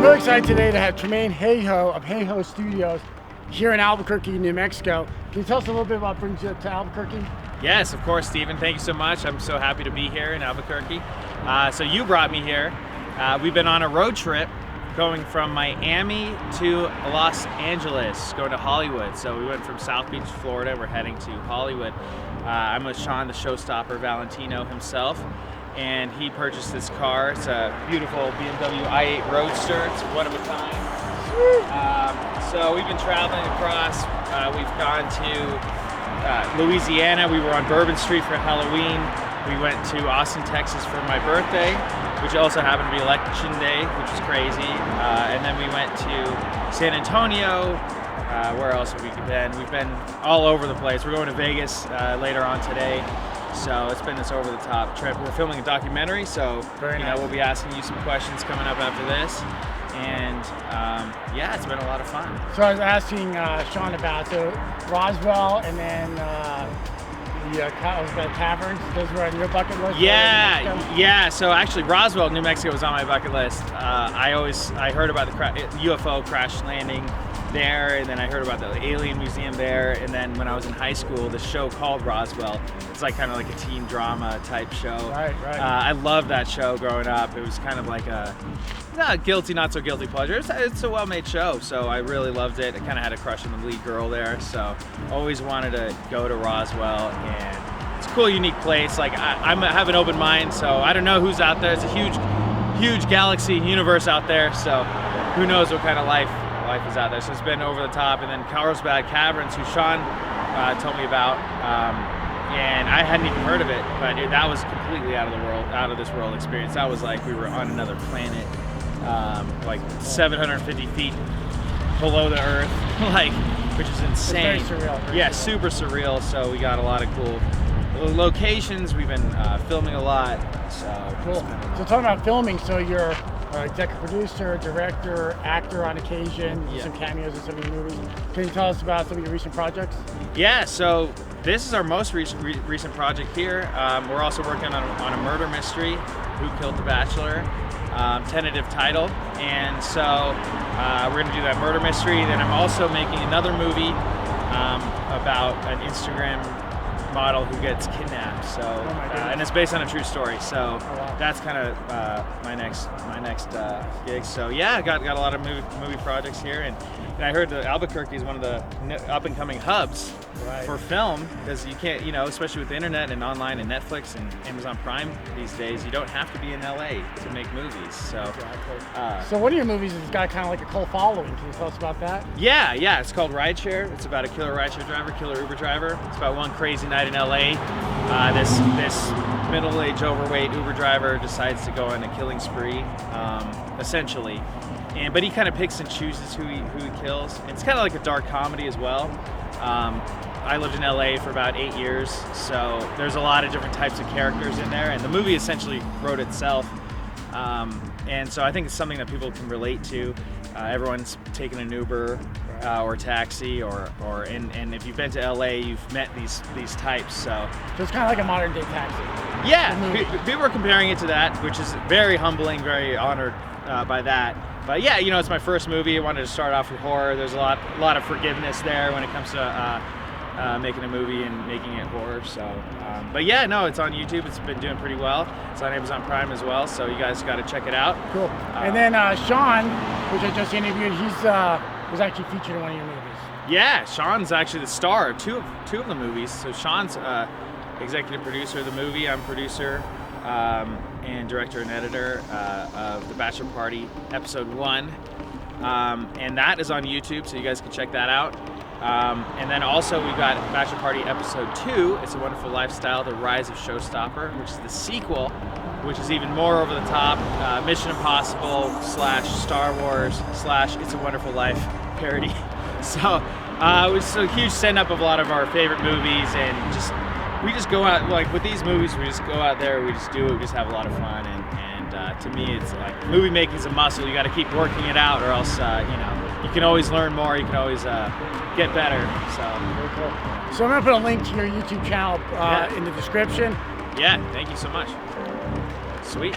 really excited today to have Tremain Hayhoe of Hayhoe Studios here in Albuquerque, New Mexico. Can you tell us a little bit about what brings you to Albuquerque? Yes, of course, Stephen. Thank you so much. I'm so happy to be here in Albuquerque. So you brought me here. We've been on a road trip going from Miami to Los Angeles, going to Hollywood. So we went from South Beach, Florida. We're heading to Hollywood. I'm with Sean, the showstopper, Valentino himself. And he purchased this car. It's a beautiful BMW i8 Roadster. It's one of a kind. So we've been traveling across. We've gone to Louisiana. We were on Bourbon Street for Halloween. We went to Austin, Texas for my birthday, which also happened to be Election Day, which was crazy. And then we went to San Antonio. Where else have we been? We've been all over the place. We're going to Vegas later on today. So it's been this over-the-top trip. We're filming a documentary, so we'll be asking you some questions coming up after this. And yeah, it's been a lot of fun. So I was asking Sean about Roswell and then the Carlsbad Taverns. Those were on your bucket list? Yeah. So actually, Roswell, New Mexico was on my bucket list. I heard about the UFO crash landing there, and then I heard about the alien museum there, and then when I was in high school, the show called Roswell. It's like kind of like a teen drama type show. Right. I loved that show growing up. It was kind of like a not guilty, not so guilty pleasure. It's a well-made show, so I really loved it. I kind of had a crush on the lead girl there, so always wanted to go to Roswell, and it's a cool, unique place. Like I have an open mind, so I don't know who's out there. It's a huge galaxy universe out there, so who knows what kind of life is out there. So it's been over the top. And then Carlsbad Caverns, who Sean told me about, and I hadn't even heard of it, but that was completely out of this world experience. That was like we were on another planet, like 750 feet below the earth, like, which is insane. It's very surreal. Yeah, super surreal. So we got a lot of cool locations. We've been filming a lot. So cool. So talking about filming, so you're executive producer, director, actor on occasion, some cameos in some of your movies. Can you tell us about some of your recent projects? Yeah, so this is our most recent project here. We're also working on a murder mystery, Who Killed the Bachelor, tentative title. And so we're going to do that murder mystery. Then I'm also making another movie about an Instagram model who gets kidnapped. So and it's based on a true story. So that's kind of my next gig. So yeah, I got a lot of movie projects here, and I heard that Albuquerque is one of the up and coming hubs for film, because you can't, especially with the internet and online and Netflix and Amazon Prime these days, you don't have to be in LA to make movies. So so one of your movies has got kind of like a cult following. Can you tell us about that? Yeah, it's called Rideshare. It's about a killer rideshare driver, killer Uber driver. It's about one crazy night in LA. This middle-aged, overweight Uber driver decides to go on a killing spree, essentially. But he kind of picks and chooses who he kills. It's kind of like a dark comedy as well. I lived in LA for about 8 years, so there's a lot of different types of characters in there, and the movie essentially wrote itself. And so I think it's something that people can relate to. Everyone's taken an Uber or taxi, and if you've been to LA, you've met these types. So it's kind of like a modern day taxi. Yeah, people are comparing it to that, which is very humbling, very honored by that. But yeah, it's my first movie. I wanted to start off with horror. There's a lot of forgiveness there when it comes to making a movie and making it horror. So, but yeah, no, it's on YouTube. It's been doing pretty well. It's on Amazon Prime as well. So you guys got to check it out. Cool. And then Sean, which I just interviewed, he's was actually featured in one of your movies. Yeah, Sean's actually the star of two of the movies. So Sean's executive producer of the movie. I'm producer and director and editor of The Bachelor Party Episode 1. And that is on YouTube, so you guys can check that out. And then also we've got Bachelor Party Episode 2. It's a Wonderful Lifestyle, The Rise of Showstopper, which is the sequel, which is even more over the top. Mission Impossible / Star Wars / It's a Wonderful Life parody. So it was a huge send-up of a lot of our favorite movies, and we just go out, like with these movies, we just go out there, we just do it, we just have a lot of fun, and to me it's like movie making is a muscle. You got to keep working it out, or else you can always learn more, you can always get better. So very cool. So I'm gonna put a link to your YouTube channel in the description. Yeah, thank you so much. Sweet.